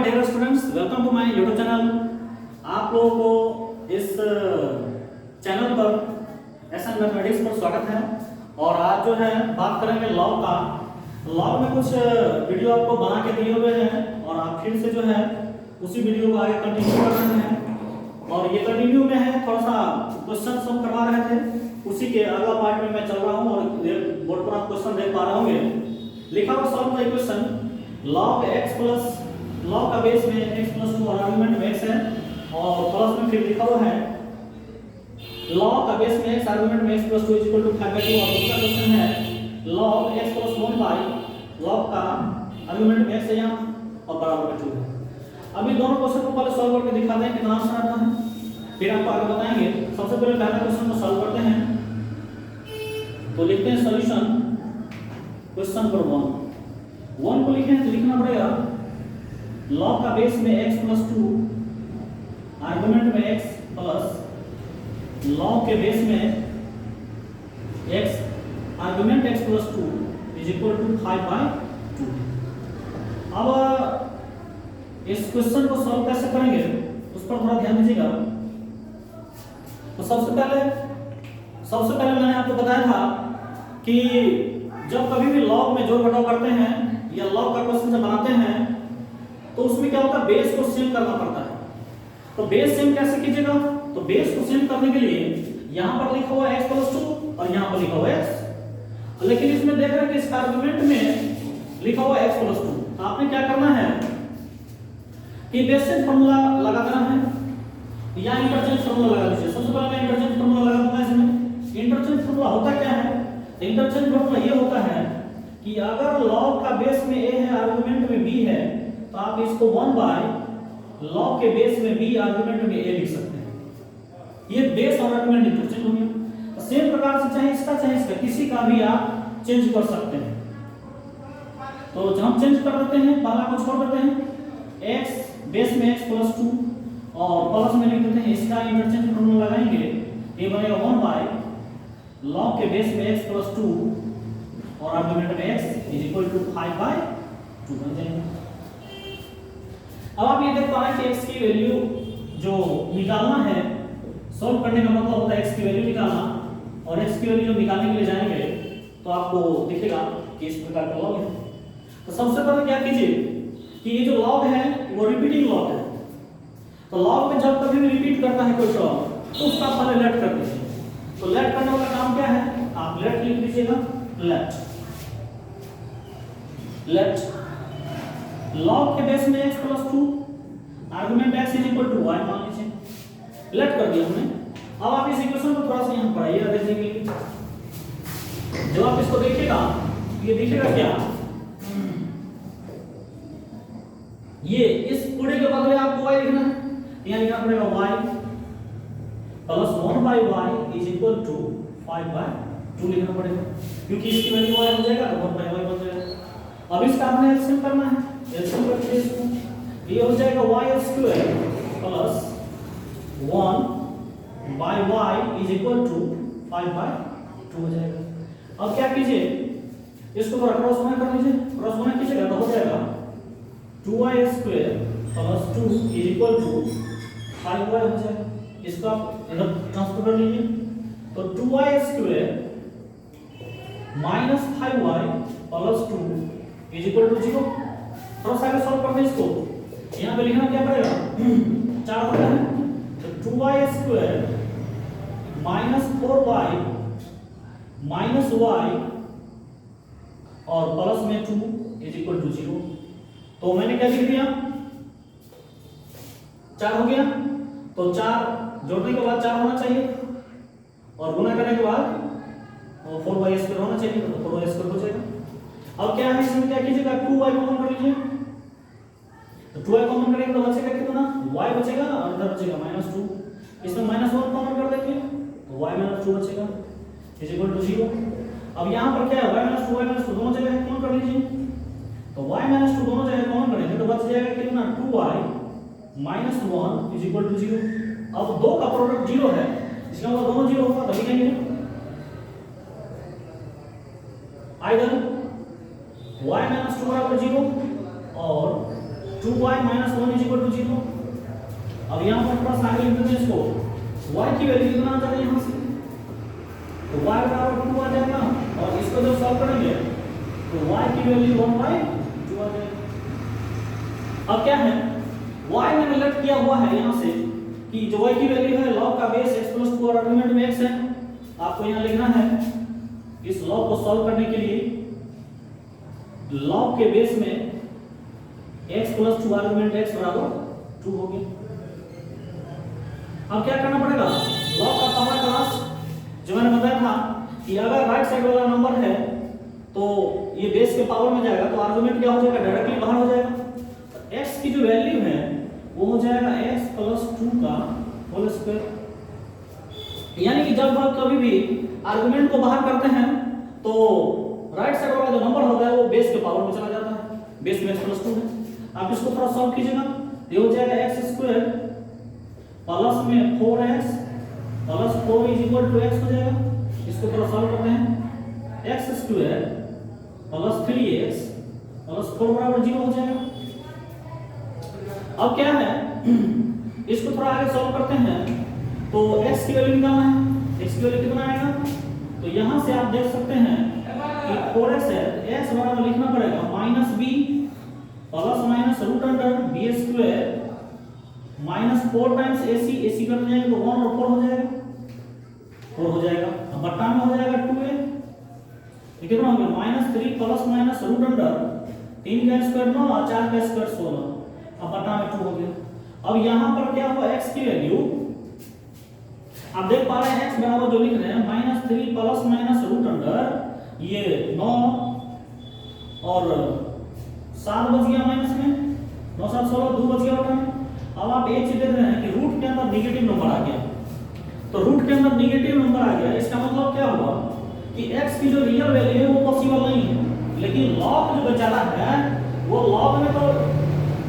Dear students, welcome to my YouTube channel. आप लोगों को इस चैनल पर एसएन मैथमेटिक्स पर स्वागत है। और आज जो है बात करेंगे लॉ का। लॉ में कुछ वीडियो आपको बना के दिए हुए हैं और आप फिर से जो है उसी वीडियो को आगे कंटिन्यू कर रहे हैं। और ये कंटिन्यू में है, थोड़ा सा क्वेश्चन सॉल्व करवा रहे थे, उसी के अगला पार्ट में मैं चल रहा हूँ। और बोर्ड पर आप क्वेश्चन देख पा रहे होंगे, लिखा हुआ solve the equation log x plus log का बेस में x प्लस 2 और आर्गुमेंट में x है, और प्लस में फिर लिखा हुआ है log का बेस में x आर्गुमेंट में x plus 2 is equal to 5/2। और दूसरा क्वेश्चन है log x plus 1 by log का आर्गुमेंट में x है यहाँ और बराबर में 2 है। अभी दोनों क्वेश्चन को पहले सॉल्व करके दिखाते हैं कितना आंसर आता है, फिर आपको आगे बताएंगे। सबसे पहले पहला क्वेश्चन को सॉल्व करते हैं। तो लिखते हैं सॉल्यूशन क्वेश्चन नंबर 1 को लिखें तो लिखना पड़ेगा log का बेस में x प्लस 2 आर्गुमेंट में x प्लस log के बेस में x argument x plus 2 is equal to 5/2। अब इस क्वेश्चन को सॉल्व कैसे करेंगे उस पर थोड़ा ध्यान दीजिएगा। तो सबसे पहले मैंने आपको बताया था कि जब कभी भी log में जोड़ घटाव करते हैं या log का क्वेश्चन जब बनाते हैं तो उसमें क्या होता है, बेस को सेम करना पड़ता है। तो बेस सेम कैसे कीजिएगा, तो बेस को सेम करने के लिए यहां पर लिखा हुआ है x प्लस 2 और यहां पर लिखा हुआ है x, लेकिन इसमें देख रहे हैं कि इस आर्गुमेंट में लिखा हुआ है x प्लस 2। तो आपने क्या करना है कि बेसिक फार्मूला लगा देना है या इंटरचेंज फार्मूला लगा दीजिए। सबसे पहले मैं इंटरचेंज फार्मूला लगा दूंगा। इसमें इंटरचेंज फार्मूला होता क्या है, इंटरचेंज फार्मूला ये होता है कि अगर log का बेस में a है आर्गुमेंट में b है तो आप इसको 1 बाय log के बेस में b आर्गुमेंट में a लिख सकते हैं। ये बेस और आर्गुमेंट इंटरचेंज हो गया। सेम प्रकार से चाहे इसका चाहे इसका किसी का भी आप चेंज कर सकते हैं। तो जब हम चेंज कर देते हैं, पहला को छोड़ देते हैं, x बेस में x प्लस 2 और प्लस में लिख देते हैं, इसका इंटरचेंज फार्मूला लगाएंगे, ये बनेगा 1 बाय log के बेस में x प्लस 2 और आर्गुमेंट में x इज इक्वल टू 5/2 बन जाएगा। अब आप ये देख पा रहे हैं कि x की वैल्यू जो निकालना है, सॉल्व करने का मतलब होता है x की वैल्यू निकालना। और x की वैल्यू जब निकालने के लिए जाएंगे तो आपको दिखेगा कि इस प्रकार का log है। तो सबसे पहले क्या कीजिए कि ये जो log है वो रिपीटिंग log है। तो log में जब कभी भी रिपीट करता है कोई टर्म तो उसका पहले लेट कर दीजिए। तो लेट करने वाला काम क्या है, आप लेट लिख दीजिएगा। लेट log के बेस में x plus 2 argument x is equal to y मान लीजिए। लेट कर दिया हमने। अब आप इस इक्वेशन को थोड़ा सा यहां पढ़ाइएगा देखने के लिए। जब आप इसको देखिएगा ये दिखेगा क्या, ये इस पूरे के बदले आपको y लिखना है। यहां लिखना पड़ेगा y plus 1 by y is equal to 5/2 लिखना पड़ेगा, क्योंकि इसकी वैल्यू y हो जाएगा तो 1 बाय y बन जाएगा। अब इसका हमने एलसीएम करना है, एलसीएम करके इसको ये हो जाएगा y square plus 1 by y is equal to 5/2 हो जाएगा। अब क्या कीजिए, इसको थोड़ा क्रॉस गुणा कर लीजिए। क्रॉस गुणा कीजिएगा तो हो जाएगा 2y square plus 2 is equal to 5y हो जाएगा। इसको आप इधर ट्रांसफर कर लीजिए तो 2y square minus 5y plus 2 is equal to 0। थोड़ा सा आगे सॉल्व करते हैं इसको। यहाँ पे लिखना क्या पड़ेगा, 4 होता है तो 2y square minus 4y minus y और प्लस में 2 इज इक्वल टू 0। तो मैंने क्या लिख दिया, 4 हो गया। तो 4 जोड़ने के बाद 4 होना चाहिए और गुणा करने के बाद 4y स्क्वायर होना चाहिए, तो 4y स्क्वायर हो जाएगा। अब क्या है, इसमें क्या कीजिएगा, 2y कॉमन कर लीजिए। तो 2y कॉमन करेंगे तो बचेगा कितना, y बचेगा और इधर बचेगा -2। इसमें -1 कॉमन कर देंगे तो y -2 बचेगा इज इक्वल टू 0। अब यहां पर क्या है, y-2 दोनों जगह कॉमन कर लीजिए। तो y-2 दोनों जगह कॉमन करेंगे तो बच जाएगा कितना, 2y -1 इज इक्वल टू 0। अब दो का प्रोडक्ट 0 है, इसका मतलब दोनों 0 होगा तभी लिखेंगे। आइदर y-2 बराबर 0 और 2y minus 1 is equal to 0। अब यहाँ पर थोड़ा सा आगे लिख देते हैं इसको, y की वैल्यू कितना आ जाएगा यहाँ से, तो y बराबर 2 आ जाएगा, और इसको जब सॉल्व करेंगे तो y की वैल्यू 1/2 आ जाएगी। अब क्या है, y मैंने लेट किया हुआ है यहाँ से कि जो y की वैल्यू है log का बेस x + 2 और आर्गुमेंट में x है। आपको यहाँ लिखना है इस log को सॉल्व करने के लिए log के बेस में x + 2 आर्गुमेंट x बराबर 2 हो गया। अब क्या करना पड़ेगा, log का पहला क्लास जो मैंने बताया था कि अगर राइट साइड वाला नंबर है तो ये बेस के पावर में जाएगा, तो आर्गुमेंट क्या हो जाएगा, डायरेक्टली बाहर हो जाएगा। तो x की जो वैल्यू है वो हो जाएगा x + 2 का होल स्क्वायर। यानी कि जब हम कभी भी आर्गुमेंट को बाहर करते हैं तो राइट साइड वाला जो नंबर होता है वो बेस के पावर में चला जाता है, बेस में x + 2 है। आप इसको थोड़ा सॉल्व कीजिएगा, ये हो जाएगा x² प्लस में 4x plus 4 is equal to x हो जाएगा। इसको थोड़ा सॉल्व करते हैं, x² प्लस 3x प्लस 4 बराबर 0 हो जाएगा। अब क्या है, इसको थोड़ा आगे सॉल्व करते हैं तो x की वैल्यू निकालना है, x की वैल्यू कितना आएगा, तो यहां से आप देख सकते हैं कि 4x है, x बराबर लिखना पड़ेगा -b plus minus root under b² minus 4 times ac, ac कर जाएंगे तो 1 और 4 हो जाएगा, 4 हो जाएगा। अब बट्टा में हो जाएगा 2a, ये कितना हो गया -3 प्लस माइनस रूट अंडर 3 का स्क्वायर 9 और 4 का स्क्वायर 16, अब बट्टा में 2 हो गया। अब यहाँ पर क्या हुआ, x की वैल्यू आप देख पा रहे हैं x बराबर जो लिख रहे हैं -3 प्लस माइनस रूट अंडर ये 9 और 7 बच गया माइनस में, 9 7 16 2 बच गया बट्टा में। अब आप एक चीज देख रहे हैं कि रूट के अंदर नेगेटिव नंबर आ गया, तो रूट के अंदर नेगेटिव नंबर आ गया, इसका मतलब क्या हुआ कि x की जो रियल वैल्यू है वो पॉसिबल नहीं है, लेकिन log जो बेचारा है वो log में तो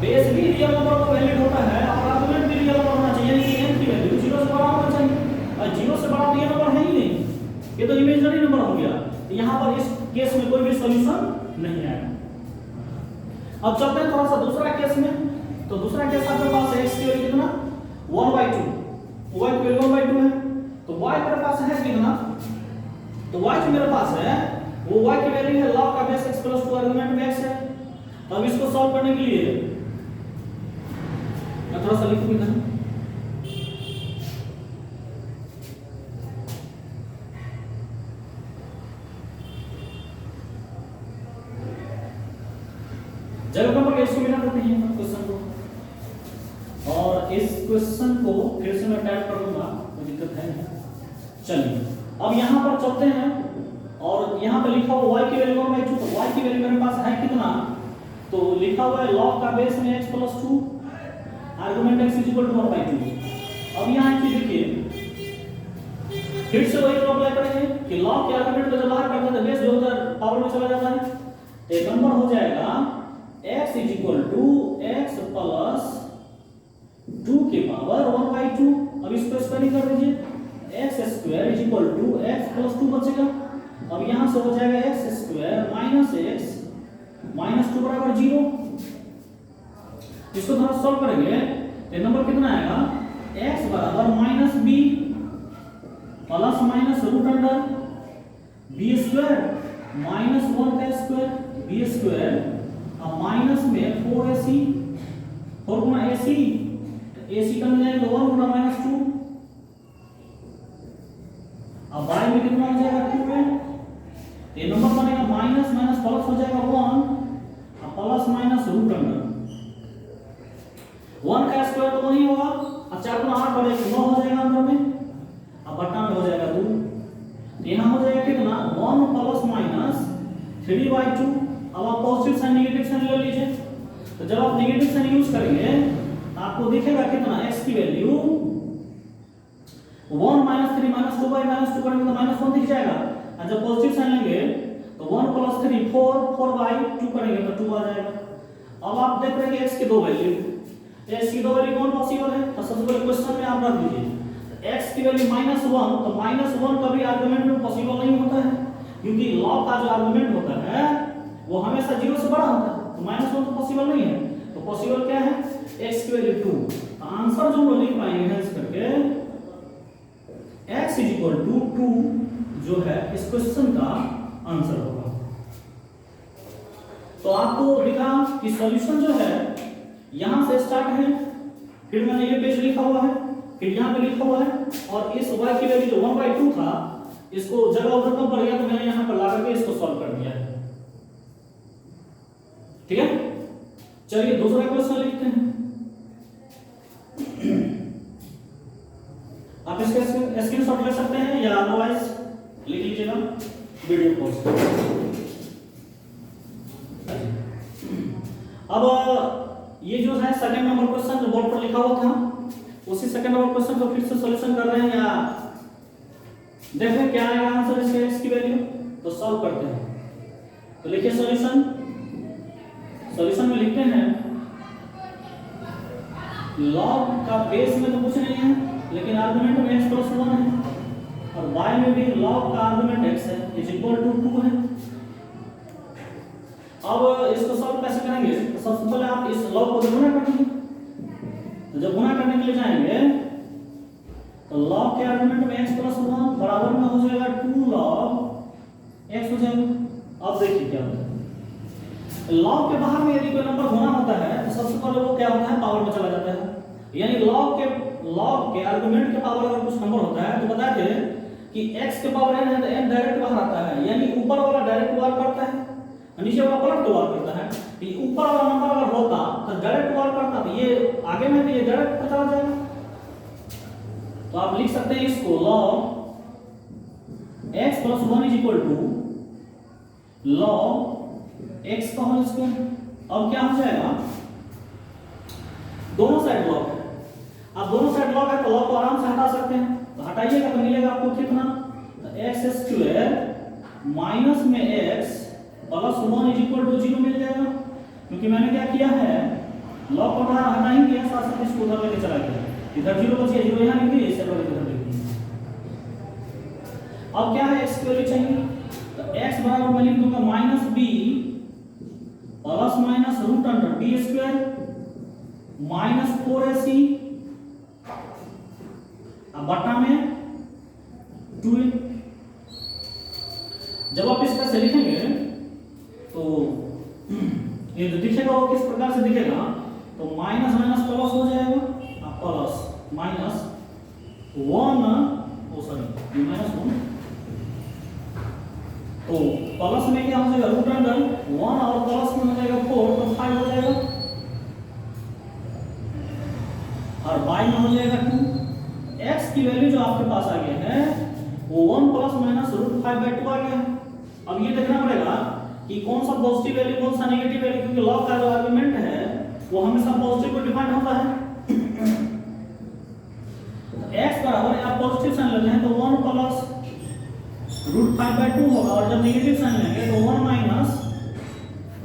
बेस भी रियल नंबर को वैलिड होता है और आर्गुमेंट भी रियल नंबर होना चाहिए, यानी कि n की वैल्यू 0 से बड़ा होना चाहिए, और 0 से बड़ा तो ये नंबर है ही नहीं, ये तो इमेजिनरी नंबर हो गया। तो यहाँ पर इस केस में कोई भी सॉल्यूशन नहीं आएगा। अब चलते हैं थोड़ा सा दूसरा केस में, तो दूसरा केस आपके पास है x की वैल्यू कितना 1/2, y की वैल्यू 1/2 है, तो y मेरे पास है कितना, तो y जो मेरे पास है वो y की वैल्यू है log का बेस x + 2 आर्गुमेंट में x है। अब इसको सॉल्व करने के लिए मैं थोड़ा सा लिखूं इधर, जगह नंबर इसको मिला करते हैं क्वेश्चन को, और इस क्वेश्चन को फिर से मैं टाइप कर दूंगा, कोई दिक्कत है नहीं। चलिए अब यहाँ पर चलते हैं, और यहाँ पे लिखा हुआ y की वैल्यू 1/2, तो y की वैल्यू मेरे पास है कितना, तो लिखा हुआ है log का बेस में x + 2 आर्गुमेंट x = 1/2। अब यहाँ एक चीज देखिए, फिर से वही अप्लाई करेंगे कि log के आर्गुमेंट को जब बाहर करते हैं बेस जो होता है पावर में चला जाता है, तो एक नंबर हो जाएगा x = x + 2 के पावर 1/2। अब इसको स्क्वायरिंग कर दीजिए, x² = x + 2 बचेगा। अब यहाँ से हो जाएगा x² - x -2 बराबर 0। इसको थोड़ा सॉल्व करेंगे तो नंबर कितना आएगा, x बराबर -b plus minus root under b² -1 का स्क्वायर b² अब माइनस में 4ac 4 गुना ac ac का मिल जाएगा 1 गुना -2। अब y में कितना हो जाएगा 2 में, ये नंबर बनेगा माइनस माइनस प्लस हो जाएगा 1 अब प्लस माइनस रूट अंडर 1 का स्क्वायर तो नहीं होगा, अब 4 गुना 8 और 1 9 हो जाएगा अंदर में, अब बट्टा में हो जाएगा 2। तो यहाँ हो जाएगा कितना 1 प्लस माइनस 3/2। अब आप पॉजिटिव साइन नेगेटिव साइन ले लीजिए, तो जब आप नेगेटिव साइन यूज करेंगे तो आपको दिखेगा कितना x की वैल्यू 1 - 3 - 2 -2 करेंगे तो -1 दिख जाएगा, और जब पॉजिटिव साइन लेंगे तो 1 + 3 4 करेंगे तो 2 आ जाएगा। अब आप देख रहे हैं कि x की दो वैल्यू, x की दो वैल्यू कौन पॉसिबल है, तो सबसे पहले क्वेश्चन में आप रख दीजिए x की वैल्यू -1, तो -1 कभी आर्गुमेंट में पॉसिबल नहीं होता है, क्योंकि log का जो आर्गुमेंट होता है वो हमेशा 0 से बड़ा होता है, तो -1 तो पॉसिबल नहीं है। तो तो पॉसिबल क्या है, x की वैल्यू 2। आंसर जो हम लिख पाएंगे हेंस करके x इज इक्वल टू 2 जो है इस क्वेश्चन का आंसर होगा। तो आपको दिखा कि सॉल्यूशन जो है यहां से स्टार्ट है, फिर मैंने ये पेज लिखा हुआ है, फिर यहां पे लिखा हुआ है, और इस y की वैल्यू जो 1/2 था इसको जगह उधर कम पड़ गया तो मैंने यहां पर ला करके इसको सॉल्व कर दिया है। ठीक है, चलिए दूसरा क्वेश्चन लिखते हैं। आप इसका स्क्रीनशॉट ले सकते हैं या अदरवाइज लिख लीजिएगा वीडियो पॉज। अब ये जो है सेकंड नंबर क्वेश्चन जो बोर्ड पर लिखा हुआ था उसी सेकंड नंबर क्वेश्चन को फिर से सॉल्यूशन कर रहे हैं, या देखें क्या आएगा आंसर इसके x की वैल्यू, तो सॉल्व करते हैं। तो लिखिए सॉल्यूशन, सॉल्यूशन में लिखते हैं log का बेस में तो कुछ नहीं है लेकिन आर्गुमेंट में x + 1 है, और y में भी log का आर्गुमेंट x है इज इक्वल टू 2 है। अब इसको सॉल्व कैसे करेंगे, तो सबसे पहले आप इस log को गुणा करेंगे। तो जब गुणा करने के लिए जाएंगे तो log के आर्गुमेंट में x + 1 बराबर में हो जाएगा 2 log x हो जाएगा। अब देखिए क्या होता है, log के बाहर में यदि कोई नंबर होना होता है तो सबसे पहले वो क्या होता है, पावर में चला जाता है। यानी log के आर्गुमेंट के पावर अगर कुछ नंबर होता है तो बताते हैं कि x के पावर n है तो n डायरेक्ट बाहर आता है, यानी ऊपर वाला डायरेक्ट वार करता है, नीचे वाला पलट के वार करता है। ये ऊपर वाला नंबर अगर होता तो डायरेक्ट वार करता, तो ये आगे में तो ये डायरेक्ट चला जाएगा। तो आप लिख सकते हैं इसको log x + 1 is equal to log x का होल स्क्वायर। अब क्या हो जाएगा, दोनों साइड log है, अब दोनों साइड log है तो log को आराम से हटा सकते हैं, तो हटाइएगा तो मिलेगा आपको कितना, तो x² माइनस में x + 1 इज इक्वल टू 0 मिल जाएगा, क्योंकि मैंने क्या किया है log को हटा ही दिया, साथ साथ इसको उधर लेके चला गया, इधर 0 बच गया, 0 यहां लिख दिए, इसे इधर लिख दिए। अब क्या है, x की वैल्यू चाहिए, तो x बराबर मैं लिख दूंगा -b ±√b² -4ac, अब बटा में 2a। जब आप इसका से लिखेंगे तो ये जो दिखेगा वो किस प्रकार से दिखेगा, तो माइनस माइनस प्लस हो जाएगा, प्लस माइनस 1 तो प्लस में क्या हो जाएगा, √1 और प्लस में हो जाएगा 4 तो 5 हो जाएगा, और y में हो जाएगा 2। x की वैल्यू जो आपके पास आ गया है वो 1 ± √5/2 आ गया है। अब ये देखना पड़ेगा कि कौन सा पॉजिटिव वैल्यू कौन सा नेगेटिव वैल्यू, क्योंकि log का जो आर्गुमेंट है वो हमेशा पॉजिटिव को डिफाइन होता है। x बराबर आप पॉजिटिव साइन लेते हैं तो 1 + √5/2 होगा, और जब नेगेटिव साइन लेंगे तो 1 -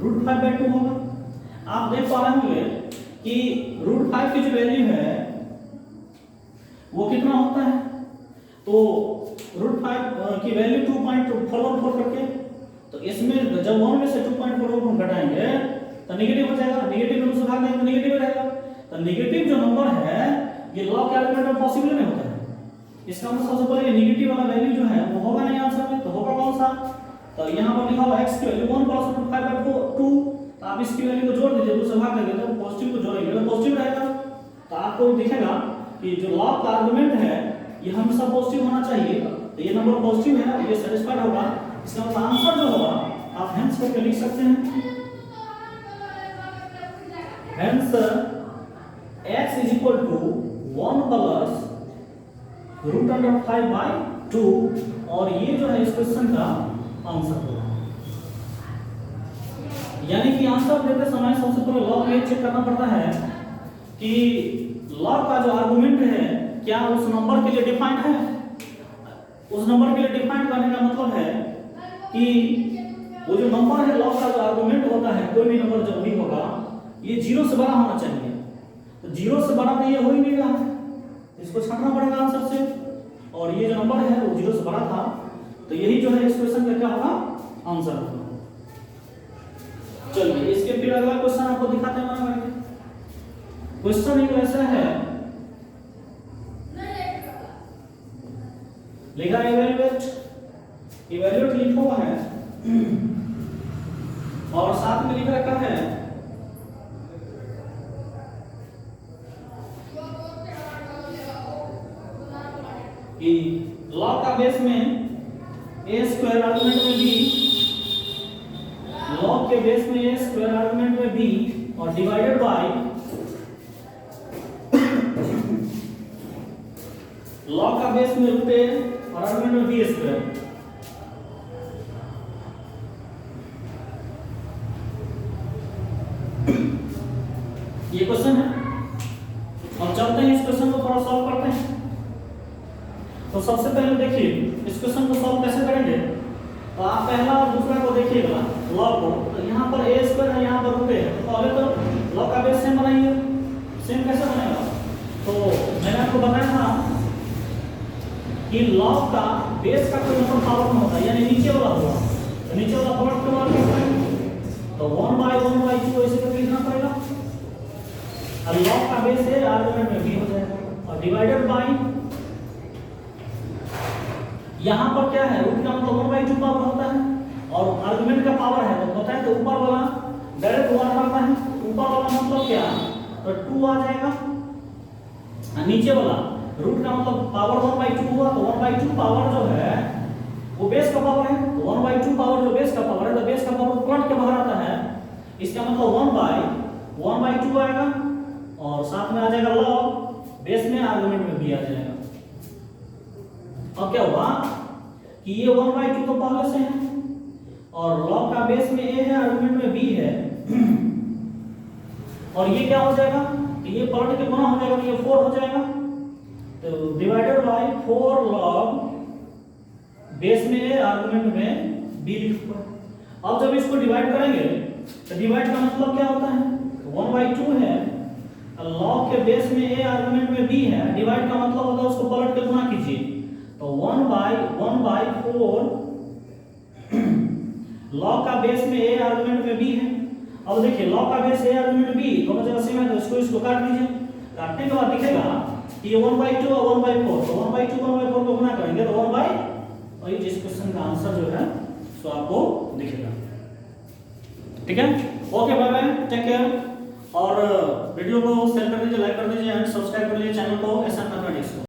√5/2 होगा। आप देख पा रहे होंगे कि √5 की जो वैल्यू है वो कितना होता है, तो √5 की वैल्यू 2.414 करके, तो इसमें जब 1 में से 2.414 घटाएंगे तो नेगेटिव हो जाएगा, नेगेटिव में से भाग देंगे तो नेगेटिव रहेगा। तो नेगेटिव जो नंबर है ये लॉग के आर्गुमेंट में पॉसिबल नहीं होता है, इसका मतलब सबसे पहले ये नेगेटिव वाला वैल्यू जो है वो होगा नहीं आंसर में, तो होगा कौन सा, तो यहां पर लिखा हुआ x की वैल्यू 1 + √5/2, तो आप इसकी वैल्यू को जोड़ दीजिए, 2 से भाग देंगे तो पॉजिटिव को जोड़ेंगे तो पॉजिटिव रहेगा। तो आपको दिखेगा कि जो लॉग का आर्गुमेंट है ये हमेशा पॉजिटिव होना चाहिए, तो ये नंबर पॉजिटिव है, ये सैटिस्फाइड होगा। इसका मतलब आंसर जो होगा आप हेंस करके लिख सकते हैं, hence x is equal to 1 + √5/2, और ये जो है इस क्वेश्चन का आंसर होगा। यानी कि आंसर देते समय सबसे पहले लॉग ये चेक करना पड़ता है कि लॉग का जो आर्गुमेंट है क्या उस नंबर के लिए डिफाइंड है। उस नंबर के लिए डिफाइंड करने का मतलब है कि वो जो नंबर है, लॉग का जो आर्गुमेंट होता है, कोई भी नंबर जब भी होगा ये 0 से बड़ा होना चाहिए, तो 0 से बड़ा तो ये हो ही नहीं रहा है, इसको छांटना पड़ेगा आंसर से, और ये जो नंबर है वो 0 से बड़ा था, तो यही जो है इस क्वेश्चन का क्या होगा, आंसर होगा। चलिए इसके फिर अगला क्वेश्चन आपको दिखाते हैं। क्वेश्चन एक ऐसा है, लिखा इवेल्युएट, इवेल्युएट लिखा हुआ है और साथ में लिख रखा है कि लॉग का बेस में ए स्क्वायर आर्गुमेंट में बी, लॉग के बेस में ए स्क्वायर आर्गुमेंट में बी और डिवाइडेड बाय लॉग का बेस में रूट ए और आर्गुमेंट में बी स्क्वायर। ये क्वेश्चन है। अब चलते हैं इस क्वेश्चन को थोड़ा सॉल्व करते हैं। तो सबसे पहले देखिए इस क्वेश्चन को सॉल्व कैसे करेंगे। तो आप पहला और दूसरा को देखिएगा लॉग को, तो यहाँ पर ए स्क्वायर है, यहाँ पर रूट ए है। तो पहले तो लॉग का बेस सेम बनाइए। सेम कैसे बनेगा? तो मैंने आपको बताया था कि लॉग का बेस का कोई मतलब पावर नहीं होता, यानी नीचे वाला होगा। तो नीचे वाला पावर क्यों मार करते हैं? तो 1/1/2 ऐसे करके लिखना पड़ेगा। अब लॉग का बेस है आर्गुमेंट में b हो जाएगा और डिवाइडेड बाय यहाँ पर क्या है, रूट का मतलब 1/2 पावर होता है और आर्गुमेंट का पावर है। तो पता है तो ऊपर वाला डायरेक्ट 1 करता है, ऊपर वाला मतलब क्या, तो 2 आ जाएगा। नीचे वाला रूट का मतलब पावर 1/2 हुआ, तो 1/2 पावर जो है वो बेस का पावर है। तो 1/2 पावर जो बेस का पावर है, तो बेस का पावर पलट के बाहर आता है। इसका मतलब 1/2 आएगा और साथ में आ जाएगा लॉग, बेस में आर्गुमेंट में भी आ जाएगा। अब क्या हुआ कि ये 1/2 तो पहले से है और लॉग का बेस में a है, आर्गुमेंट में b है और ये क्या हो जाएगा कि ये पलट के गुना हो जाएगा, तो ये 4 हो जाएगा। तो डिवाइडेड बाय 4 लॉग, बेस में a, आर्गुमेंट में b लिखा हुआ। अब जब इसको डिवाइड करेंगे तो डिवाइड का मतलब क्या होता है, 1/2 है, लॉग के बेस में a, आर्गुमेंट में b है, डिवाइड का मतलब होता है उसको पलट के गुना कीजिए। तो 1/4 लॉग का बेस में a, आर्गुमेंट में b है। अब देखिए लॉग का बेस a, आर्गुमेंट b दोनों जगह सेम है, तो इसको काट दीजिए। काटने के बाद दिखेगा कि ये 1/2 और 1/4, तो 1/2 1/4 को गुना करेंगे तो 1/, और इस क्वेश्चन का आंसर जो है सो आपको दिखेगा। ठीक है, okay, bye bye, take care. और वीडियो को शेयर कर दीजिए, लाइक कर दीजिए एंड सब्सक्राइब कर लीजिए चैनल को एसएन मैथमेटिक्स को।